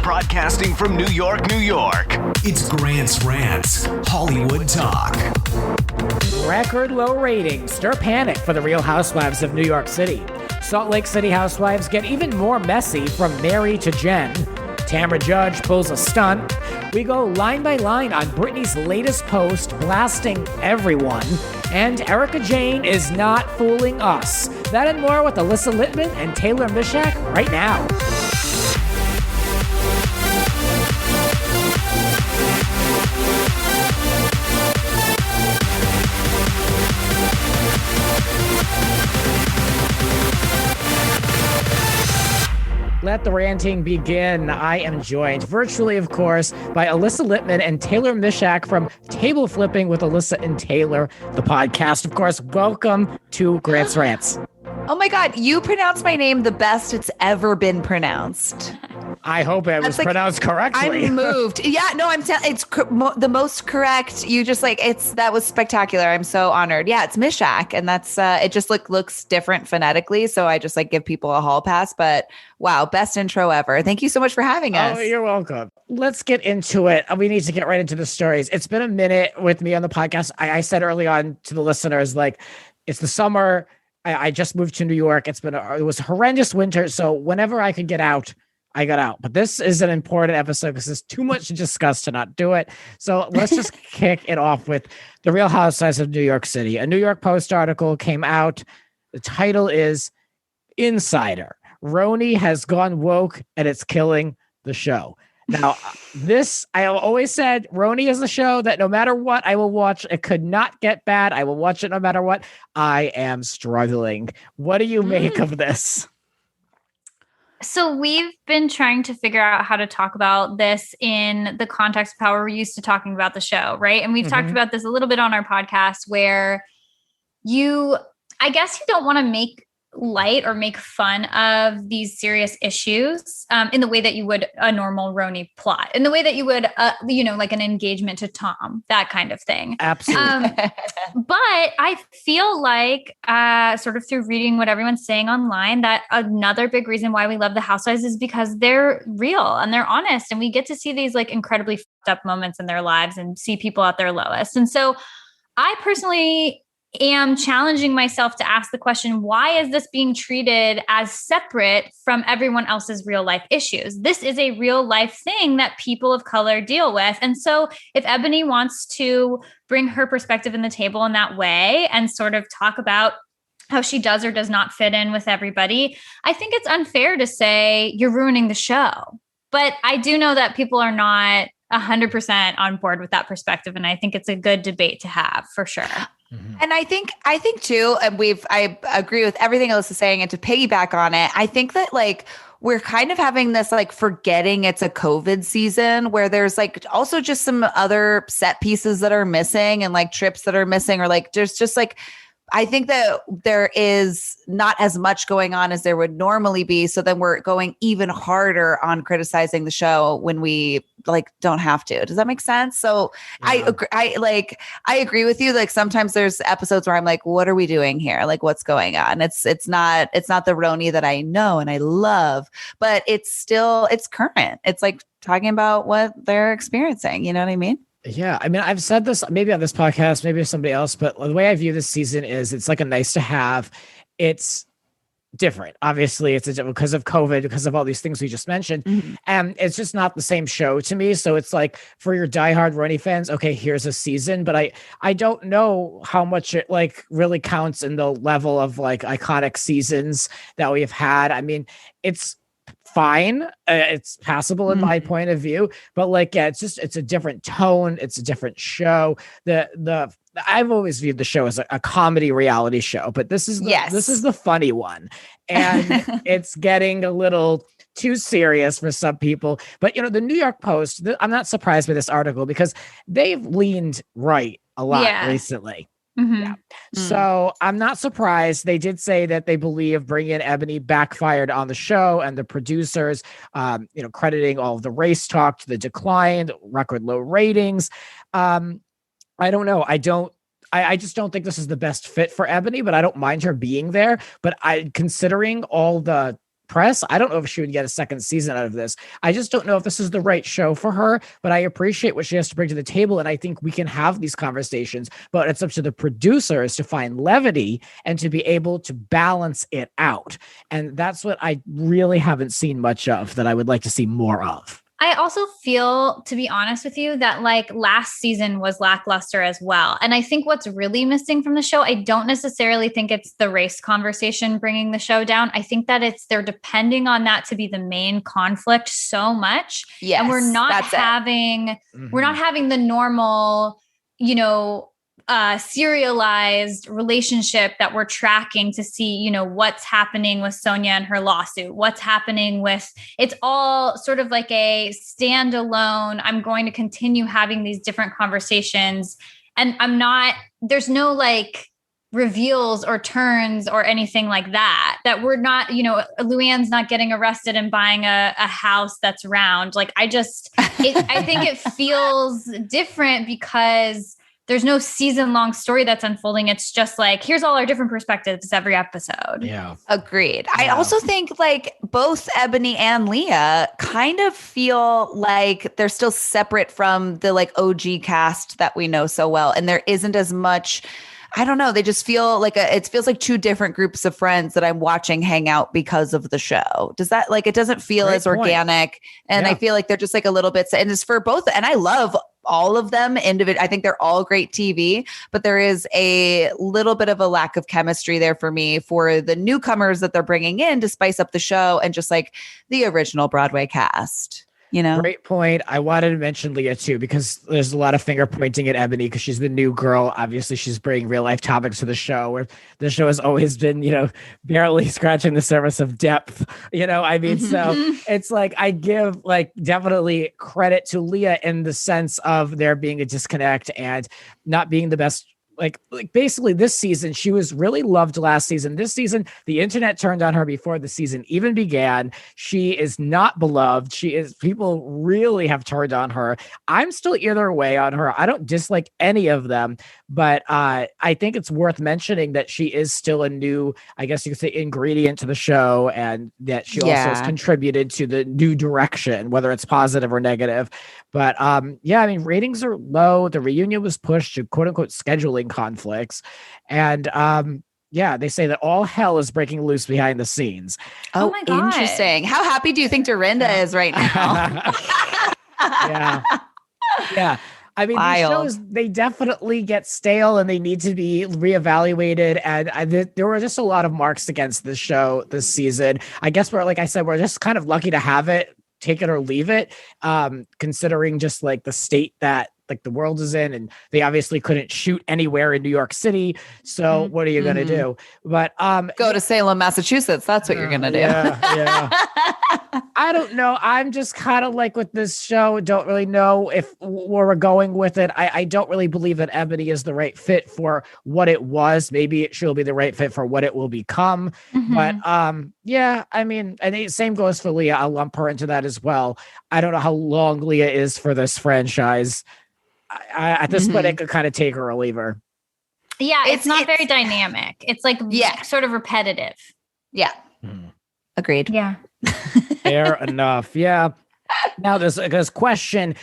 Broadcasting from New York, New York. It's Grant's Rants, Hollywood Talk. Record low ratings stir panic for the Real Housewives of New York City. Salt Lake City Housewives get even more messy from Mary to Jen. Tamra Judge pulls a stunt. We go line by line on Britney's latest post blasting everyone. And Erika Jayne is not fooling us. That and more with Alyssa Litman and Misiak right now. Let the ranting begin. I am joined virtually, of course, by Alyssa Litman and Misiak from Table Flipping with Alyssa and Taylor, the podcast. Of course, welcome to Grant's Rants. Oh my God, you pronounced my name the best it's ever been pronounced. I hope it was pronounced correctly. I'm moved. Yeah, no, it's the most correct. You just that was spectacular. I'm so honored. Yeah, it's Misiak, and that's it. Just looks different phonetically, so I just give people a hall pass. But wow, best intro ever. Thank you so much for having us. Oh, you're welcome. Let's get into it. We need to get right into the stories. It's been a minute with me on the podcast. I said early on to the listeners, it's the summer. I just moved to New York. It was a horrendous winter, so whenever I could get out, I got out. But this is an important episode because there's too much to discuss to not do it. So let's just kick it off with the Real Housewives of New York City. A New York Post article came out. The title is Insider. RHONY has gone woke and it's killing the show. Now, I always said RHONY is a show that no matter what, I will watch. It could not get bad. I will watch it no matter what. I am struggling. What do you make of this? So we've been trying to figure out how to talk about this in the context of how we're used to talking about the show, right? And we've talked about this a little bit on our podcast where I guess you don't want to make light or make fun of these serious issues in the way that you would a normal RHONY plot, in the way that you would, like an engagement to Tom, that kind of thing. Absolutely. But I feel like sort of through reading what everyone's saying online, that another big reason why we love the Housewives is because they're real and they're honest. And we get to see these incredibly fucked up moments in their lives and see people at their lowest. And so I personally am challenging myself to ask the question, why is this being treated as separate from everyone else's real life issues? This is a real life thing that people of color deal with. And so if Ebony wants to bring her perspective in the table in that way and sort of talk about how she does or does not fit in with everybody, I think it's unfair to say you're ruining the show. But I do know that people are not 100% on board with that perspective. And I think it's a good debate to have for sure. Mm-hmm. And I think too, and I agree with everything Alyssa's saying, and to piggyback on it, I think that we're kind of having this forgetting it's a COVID season where there's also just some other set pieces that are missing and trips that are missing, or there's just I think that there is not as much going on as there would normally be. So then we're going even harder on criticizing the show when we don't have to. Does that make sense? So yeah. I agree with you. Sometimes there's episodes where I'm what are we doing here? What's going on? It's not the RHONY that I know and I love, but it's current. It's talking about what they're experiencing. You know what I mean? Yeah. I mean, I've said this maybe on this podcast, maybe with somebody else, but the way I view this season is it's a nice to have. It's different. Obviously, it's because of COVID, because of all these things we just mentioned. Mm-hmm. And it's just not the same show to me. So it's for your diehard RHONY fans, okay, here's a season, but I don't know how much it really counts in the level of iconic seasons that we've had. I mean, it's fine. It's passable in my point of view, but it's a different tone. It's a different show. I've always viewed the show as a comedy reality show, but this is the funny one, and it's getting a little too serious for some people. But the New York Post, I'm not surprised by this article because they've leaned right a lot recently. Mm-hmm. Yeah. So I'm not surprised. They did say that they believe bringing in Ebony backfired on the show, and the producers, crediting all of the race talk to the decline, record low ratings. I don't know. I just don't think this is the best fit for Ebony, but I don't mind her being there. But considering all the press. I don't know if she would get a second season out of this. I just don't know if this is the right show for her, but I appreciate what she has to bring to the table. And I think we can have these conversations, but it's up to the producers to find levity and to be able to balance it out. And that's what I really haven't seen much of that I would like to see more of. I also feel, to be honest with you, that like last season was lackluster as well. And I think what's really missing from the show, I don't necessarily think it's the race conversation bringing the show down. I think that they're depending on that to be the main conflict so much. Yes, and we're not having the normal, serialized relationship that we're tracking to see, what's happening with Sonia and her lawsuit, what's happening with, it's all sort of like a standalone, I'm going to continue having these different conversations. And there's no like reveals or turns or anything like that we're not, Luann's not getting arrested and buying a house that's round. Like I think it feels different because there's no season-long story that's unfolding. It's just like, here's all our different perspectives every episode. Yeah. Agreed. Yeah. I also think like both Ebony and Leah kind of feel like they're still separate from the like OG cast that we know so well. And there isn't as much, I don't know. They just feel like it feels like two different groups of friends that I'm watching hang out because of the show. Does that it doesn't feel Great as point. Organic. And I feel like they're just like a little bit, and it's for both. And I love all of them individually. I think they're all great TV, but there is a little bit of a lack of chemistry there for me for the newcomers that they're bringing in to spice up the show and just like the original Broadway cast. Great point. I wanted to mention Leah too, because there's a lot of finger pointing at Ebony because she's the new girl. Obviously, she's bringing real life topics to the show, where the show has always been, barely scratching the surface of depth. So it's like I give like definitely credit to Leah in the sense of there being a disconnect and not being the best. Like basically this season, she was really loved last season. This season, the internet turned on her before the season even began. She is not beloved. People really have turned on her. I'm still either way on her. I don't dislike any of them, but I think it's worth mentioning that she is still a new, I guess you could say, ingredient to the show, and that she also has contributed to the new direction, whether it's positive or negative. But ratings are low. The reunion was pushed to quote unquote scheduling conflicts. And they say that all hell is breaking loose behind the scenes. Oh my God. Interesting. How happy do you think Dorinda is right now? Yeah. I mean, these shows, they definitely get stale and they need to be reevaluated. And there were just a lot of marks against this show this season. I guess we're just kind of lucky to have it, take it or leave it, considering just like the state that like the world is in, and they obviously couldn't shoot anywhere in New York City. So what are you going to do? But go to Salem, Massachusetts. That's what you're going to do. Yeah. I don't know. I'm just kind of like with this show, don't really know if where we're going with it. I don't really believe that Ebony is the right fit for what it was. Maybe she'll be the right fit for what it will become. But I mean, and same goes for Leah. I'll lump her into that as well. I don't know how long Leah is for this franchise. At this point, I could kind of take her or leave her. Yeah, it's not very dynamic. It's like sort of repetitive. Yeah. Agreed. Yeah. Fair enough. Yeah. Now there's a question.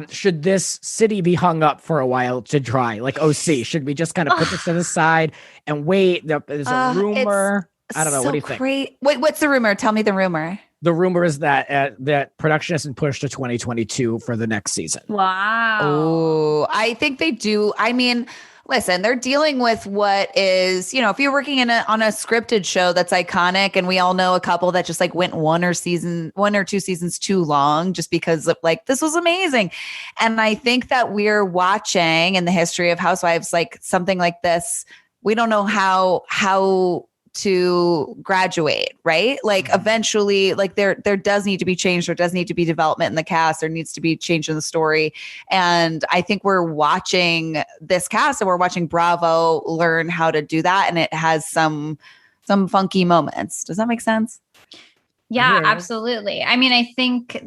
Should this city be hung up for a while to dry? Like OC, should we just kind of put this to the side and wait? There's a rumor. I don't know. What do you think? Wait, what's the rumor? Tell me the rumor. The rumor is that that production has been pushed to 2022 for the next season. Wow. Oh, I think they do. I mean, listen, they're dealing with what is, if you're working on a scripted show that's iconic, and we all know a couple that just like went one or two seasons too long just because of like, this was amazing. And I think that we're watching in the history of Housewives, like something like this, we don't know how to graduate, right? Like eventually, like there does need to be change. There does need to be development in the cast. There needs to be change in the story. And I think we're watching this cast and we're watching Bravo learn how to do that. And it has some funky moments. Does that make sense? Yeah, absolutely. I mean, I think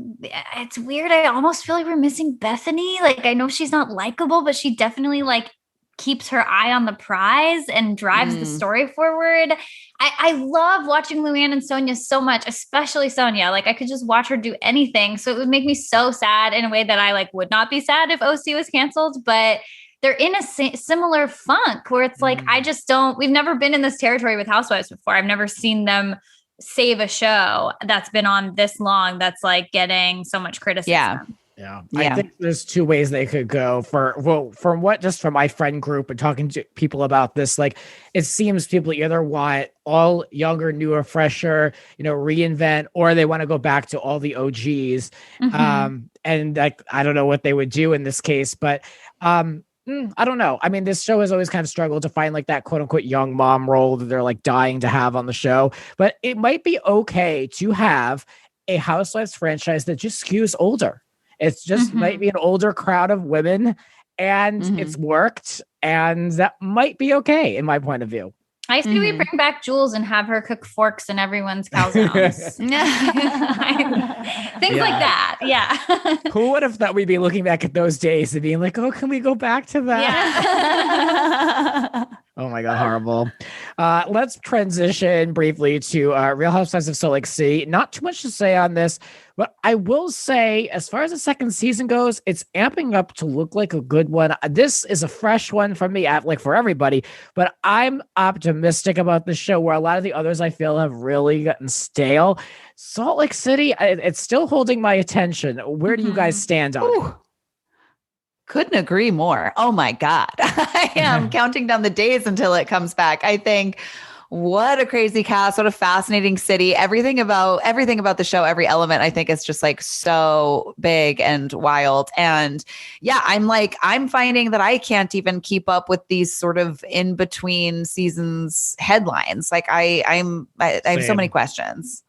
it's weird. I almost feel like we're missing Bethany. Like, I know she's not likable, but she definitely like keeps her eye on the prize and drives the story forward. I love watching Luann and Sonia so much, especially Sonia. Like I could just watch her do anything. So it would make me so sad in a way that I like would not be sad if OC was canceled, but they're in a similar funk where it's like, we've never been in this territory with Housewives before. I've never seen them save a show that's been on this long that's like getting so much criticism. Yeah. I think there's two ways they could go from my friend group and talking to people about this. Like it seems people either want all younger, newer, fresher, reinvent, or they want to go back to all the OGs. And like, I don't know what they would do in this case, but I don't know. I mean, this show has always kind of struggled to find like that quote unquote young mom role that they're like dying to have on the show, but it might be okay to have a Housewives franchise that just skews older. It's just might be an older crowd of women and it's worked and that might be okay in my point of view. I say we bring back Jules and have her cook forks in everyone's calzones. Things like that. Yeah. Who would have thought we'd be looking back at those days and being like, oh, can we go back to that? Yeah. Oh my God, horrible. Let's transition briefly to Real Housewives of Salt Lake City. Not too much to say on this, but I will say, as far as the second season goes, it's amping up to look like a good one. This is a fresh one for me, like for everybody, but I'm optimistic about the show where a lot of the others I feel have really gotten stale. Salt Lake City, it's still holding my attention. Where do you guys stand on it? Couldn't agree more. Oh my God. I am counting down the days until it comes back. I think what a crazy cast, what a fascinating city. Everything about the show, every element, I think is just like so big and wild. And yeah, I'm finding that I can't even keep up with these sort of in between seasons headlines. Like I have so many questions.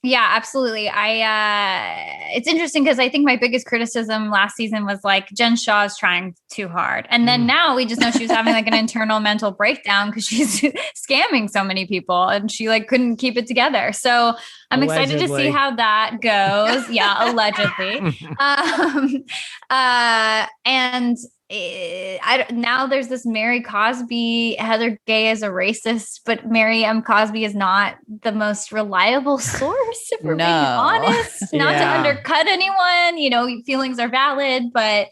Yeah, absolutely. It's interesting because I think my biggest criticism last season was like Jen Shah is trying too hard. And then now we just know she was having like an internal mental breakdown because she's scamming so many people and she like couldn't keep it together. So I'm excited to see how that goes. Yeah, allegedly. And now there's this Mary Cosby, Heather Gay is a racist, but Mary M. Cosby is not the most reliable source, if we're being honest. Not to undercut anyone, feelings are valid, but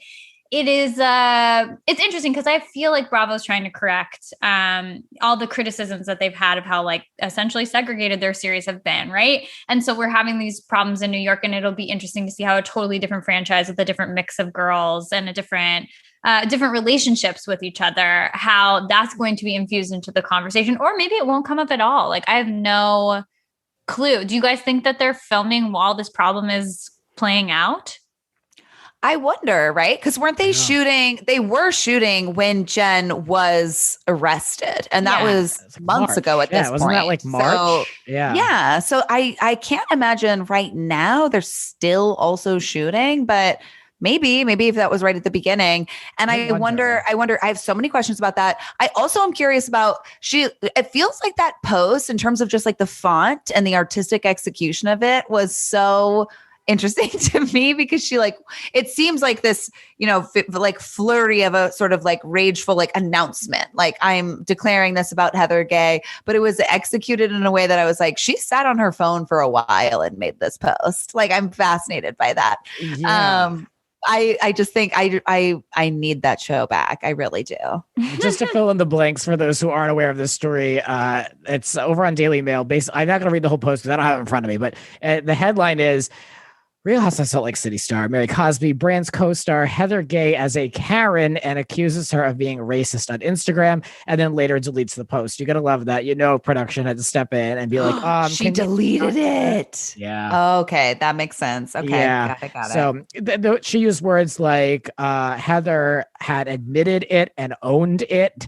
it is, it's interesting because I feel like Bravo's trying to correct all the criticisms that they've had of how like essentially segregated their series have been, right? And so we're having these problems in New York, and it'll be interesting to see how a totally different franchise with a different mix of girls and a different relationships with each other, how that's going to be infused into the conversation, or maybe it won't come up at all. Like I have no clue. Do you guys think that they're filming while this problem is playing out? I wonder, right? Because weren't they shooting? They were shooting when Jen was arrested, and that was months ago at this point. Wasn't that like March? So, yeah. So I can't imagine right now they're still also shooting, but maybe if that was right at the beginning. And I wonder, I have so many questions about that. I also am curious about it feels like that post in terms of just like the font and the artistic execution of it was so interesting to me because she like, it seems like this, like flurry of a sort of like rageful, like announcement. Like I'm declaring this about Heather Gay, but it was executed in a way that I was like, she sat on her phone for a while and made this post. Like I'm fascinated by that. Yeah. I just think I need that show back. I really do. Just to fill in the blanks for those who aren't aware of this story, it's over on Daily Mail. I'm not going to read the whole post because I don't have it in front of me, but the headline is Real Housewives of Salt Lake City star Mary Cosby brands co-star Heather Gay as a Karen and accuses her of being racist on Instagram, and then later deletes the post. You gotta love that. Production had to step in and be like, she deleted it. Yeah. Okay, that makes sense. Okay, yeah. Got it. So she used words like Heather had admitted it and owned it.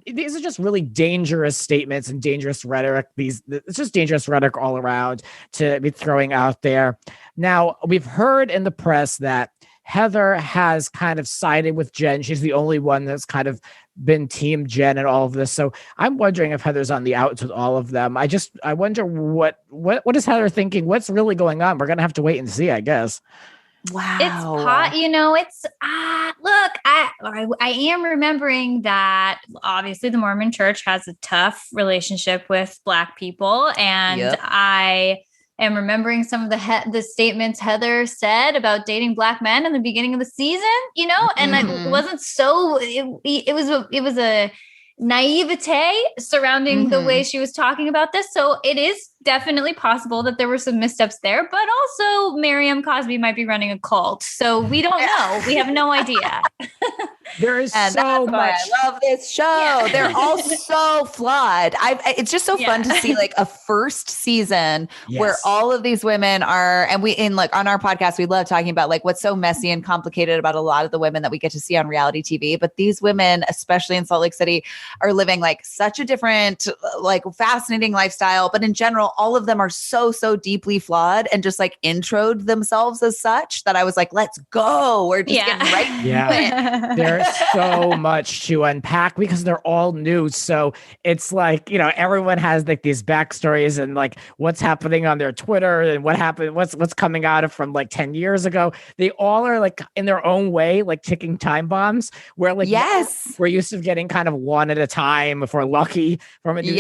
These are just really dangerous statements and dangerous rhetoric. It's just dangerous rhetoric all around to be throwing out there. Now, we've heard in the press that Heather has kind of sided with Jen. She's the only one that's kind of been team Jen and all of this. So I'm wondering if Heather's on the outs with all of them. I wonder what is Heather thinking? What's really going on? We're going to have to wait and see, I guess. Wow. It's hot, it's look, I am remembering that obviously the Mormon church has a tough relationship with Black people. And I am remembering some of the statements Heather said about dating Black men in the beginning of the season, and it wasn't it was a naivete surrounding the way she was talking about this. So it is definitely possible that there were some missteps there, but also Mary Cosby might be running a cult. So we don't know. We have no idea. There is so much. I love this show. Yeah. They're all so flawed. It's just so fun to see like a first season where all of these women are, and on our podcast, we love talking about like what's so messy and complicated about a lot of the women that we get to see on reality TV. But these women, especially in Salt Lake City, are living like such a different, like fascinating lifestyle. But in general, all of them are so, so deeply flawed and just like introed themselves as such that I was like, let's go. We're just getting right. Yeah. There's so much to unpack because they're all new. So it's like, everyone has like these backstories and like what's happening on their Twitter and what happened, what's coming out of from like 10 years ago. They all are like in their own way, like ticking time bombs where like, we're used to getting kind of one at a time if we're lucky from a new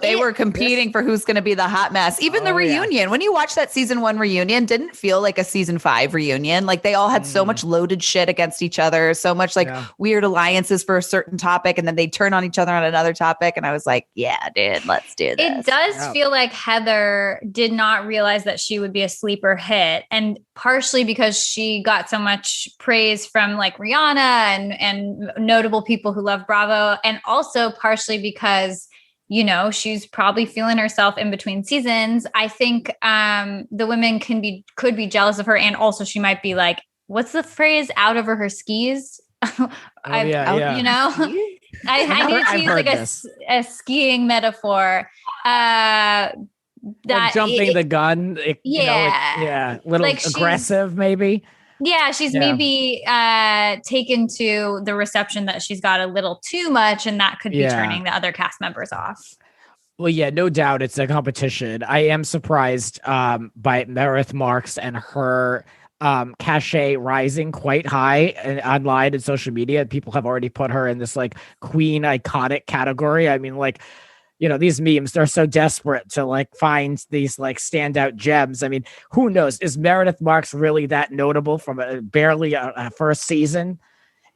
they were competing for who's going to be the hot mess. Even the reunion, when you watch that season 1 reunion, didn't feel like a season 5 reunion. Like they all had so much loaded shit against each other, so much like weird alliances for a certain topic, and then they turn on each other on another topic. And I was like, yeah, dude, let's do this. It does feel like Heather did not realize that she would be a sleeper hit, and partially because she got so much praise from like Rihanna and notable people who love Bravo, and also partially because she's probably feeling herself in between seasons. I think the women could be jealous of her, and also she might be like, what's the phrase? Out over her skis. I need to use like a skiing metaphor. That like jumping the gun. Little like aggressive, maybe. Yeah, she's maybe taken to the reception that she's got a little too much, and that could be turning the other cast members off. Well, yeah, no doubt it's a competition. I am surprised by Meredith Marks and her cachet rising quite high and online and social media. People have already put her in this like queen iconic category. I mean, like, these memes, they're so desperate to like find these like standout gems. I mean, who knows? Is Meredith Marks really that notable from barely a first season?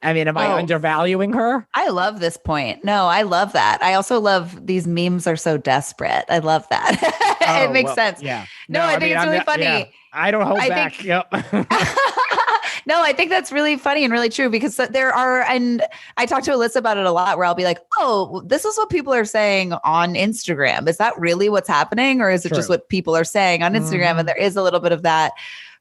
I mean, am I undervaluing her? I love this point. No, I love that. I also love these memes are so desperate. I love that. It makes sense. Yeah. No, I think it's really funny. Yeah. I don't hold back. Yep. No, I think that's really funny and really true because there are, and I talk to Alyssa about it a lot where I'll be like, oh, this is what people are saying on Instagram. Is that really what's happening? Or is it just what people are saying on Instagram? And there is a little bit of that.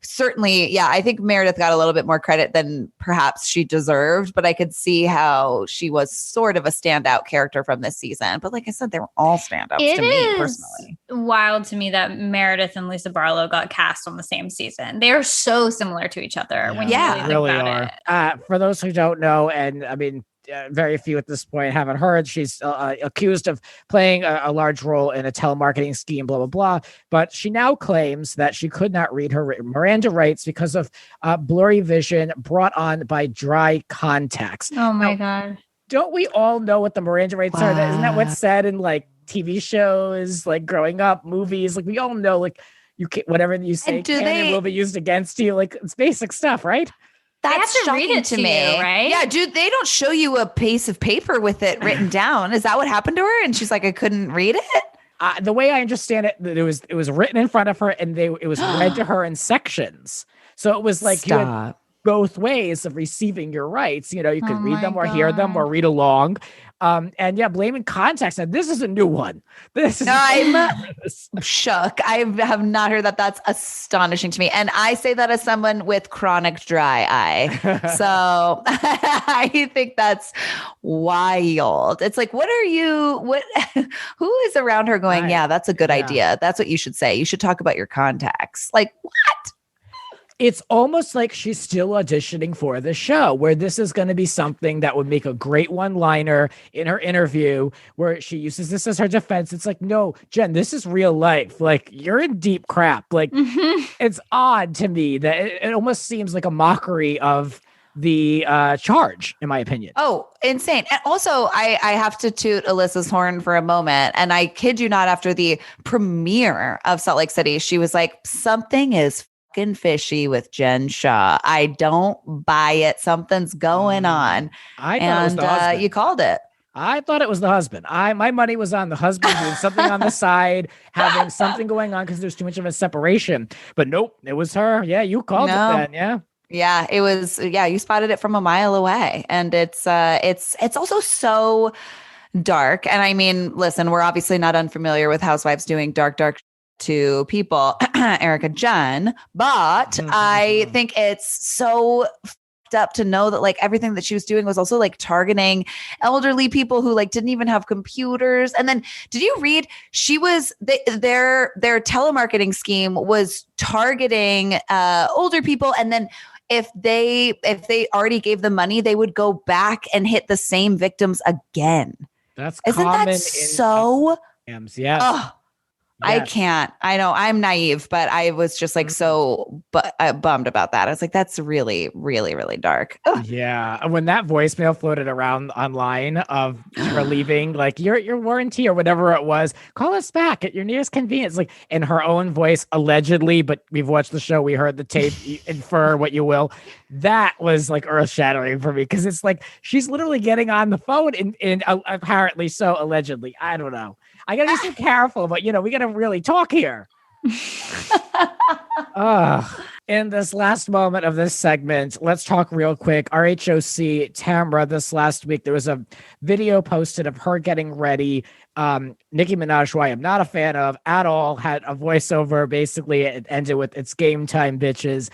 Certainly, I think Meredith got a little bit more credit than perhaps she deserved, but I could see how she was sort of a standout character from this season. But like I said, they were all standouts to me personally. Wild to me that Meredith and Lisa Barlow got cast on the same season. They are so similar to each other. When you really think about it. For those who don't know, and I mean, very few at this point haven't heard. She's accused of playing a large role in a telemarketing scheme, blah, blah, blah. But she now claims that she could not read her Miranda rights because of blurry vision brought on by dry contacts. Oh, my God. Don't we all know what the Miranda rights are? Isn't that what's said in like TV shows, like growing up, movies? Like we all know, like you can, whatever you say can and will be used against you. Like it's basic stuff, right? That's they have to read it to me, right? Yeah, dude, they don't show you a piece of paper with it written down. Is that what happened to her? And she's like, I couldn't read it. The way I understand it, that it was written in front of her, and it was read to her in sections. So it was like you had both ways of receiving your rights. You could read them or hear them or read along. And blaming context. Now, this is a new one. I'm shook. I have not heard that. That's astonishing to me. And I say that as someone with chronic dry eye. So I think that's wild. It's like, who is around her going, yeah, that's a good idea. That's what you should say. You should talk about your contacts. Like, what? It's almost like she's still auditioning for the show, where this is going to be something that would make a great one-liner in her interview where she uses this as her defense. It's like, no, Jen, this is real life. Like, you're in deep crap. Like, it's odd to me that it almost seems like a mockery of the charge, in my opinion. Oh, insane. And also, I have to toot Alyssa's horn for a moment. And I kid you not, after the premiere of Salt Lake City, she was like, something is fucking fishy with Jen Shah. I don't buy it. Something's going on. I thought it was the husband. You called it. I thought it was the husband. My money was on the husband doing something on the side, having something going on because there's too much of a separation. But nope, it was her. Yeah, you called it then. Yeah. Yeah, it was. Yeah, you spotted it from a mile away. And it's also so dark. And I mean, listen, we're obviously not unfamiliar with housewives doing dark to people, Erika Jayne, but I think it's so fucked up to know that like everything that she was doing was also like targeting elderly people who like didn't even have computers. And then did you read their telemarketing scheme was targeting older people, and then if they already gave them money, they would go back and hit the same victims again. Isn't that so? Yes. Oh, I can't. I know I'm naive, but I was just like so bummed about that. I was like, that's really, really, really dark. Ugh. Yeah. When that voicemail floated around online of her leaving, like your warranty or whatever it was, call us back at your nearest convenience. Like in her own voice, allegedly, but we've watched the show, we heard the tape, infer what you will. That was like earth shattering for me because it's like she's literally getting on the phone and apparently so allegedly. I don't know. I gotta be so careful, but we gotta really talk here. In this last moment of this segment, let's talk real quick. RHOC Tamra, this last week, there was a video posted of her getting ready. Nicki Minaj, who I am not a fan of at all, had a voiceover. Basically, it ended with "It's game time, bitches,"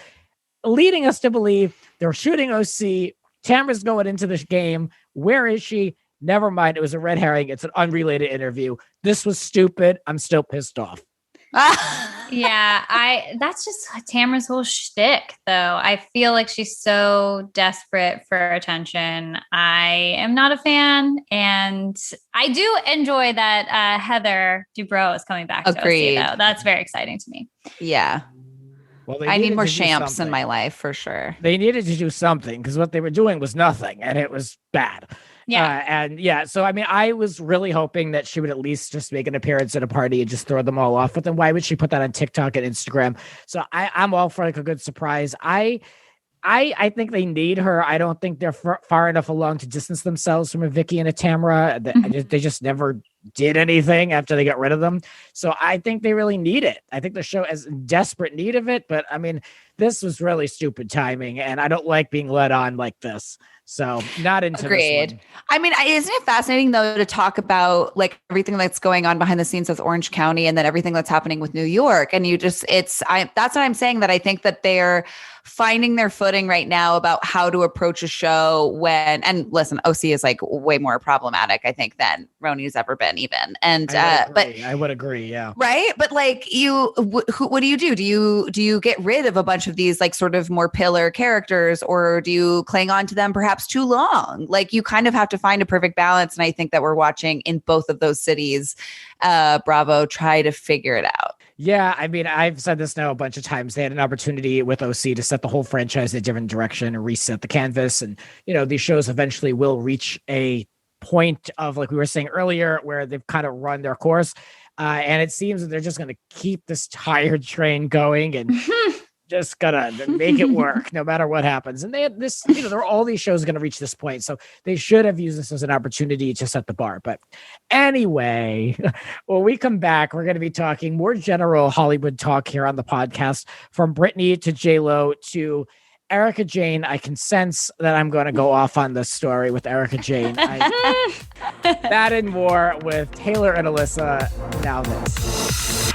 leading us to believe they're shooting OC. Tamra's going into this game. Where is she? Never mind. It was a red herring. It's an unrelated interview. This was stupid. I'm still pissed off. Yeah, that's just Tamra's whole shtick, though. I feel like she's so desperate for attention. I am not a fan, and I do enjoy that Heather Dubrow is coming back. Agreed. To OC, though. That's very exciting to me. Yeah. Well, I need more champs in my life for sure. They needed to do something because what they were doing was nothing, and it was bad. Yeah. So I mean, I was really hoping that she would at least just make an appearance at a party and just throw them all off. But then why would she put that on TikTok and Instagram? So I'm all for like a good surprise. I think they need her. I don't think they're far enough along to distance themselves from a Vicky and a Tamra. They just never did anything after they got rid of them. So I think they really need it. I think the show is in desperate need of it. But I mean, this was really stupid timing, and I don't like being led on like this. So not into Agreed. This one. I mean, isn't it fascinating though to talk about like everything that's going on behind the scenes with Orange County and then everything that's happening with New York? And that's what I'm saying, that I think that they're finding their footing right now about how to approach a show and listen, OC is like way more problematic, I think, than RHONY's ever been even. And, I would agree. Yeah. Right. But like what do you do? Do you get rid of a bunch of these like sort of more pillar characters, or do you cling on to them perhaps too long? Like you kind of have to find a perfect balance. And I think that we're watching in both of those cities, Bravo try to figure it out. Yeah, I mean, I've said this now a bunch of times. They had an opportunity with OC to set the whole franchise in a different direction and reset the canvas. And, these shows eventually will reach a point of, like we were saying earlier, where they've kind of run their course. And it seems that they're just going to keep this tired train going and just gonna make it work no matter what happens. And they had this, there are all these shows going to reach this point. So they should have used this as an opportunity to set the bar. But anyway, when we come back, we're going to be talking more general Hollywood talk here on the podcast, from Britney to J-Lo to Erika Jayne. I can sense that I'm going to go off on this story with Erika Jayne. That and more with Taylor and Alyssa. Now this.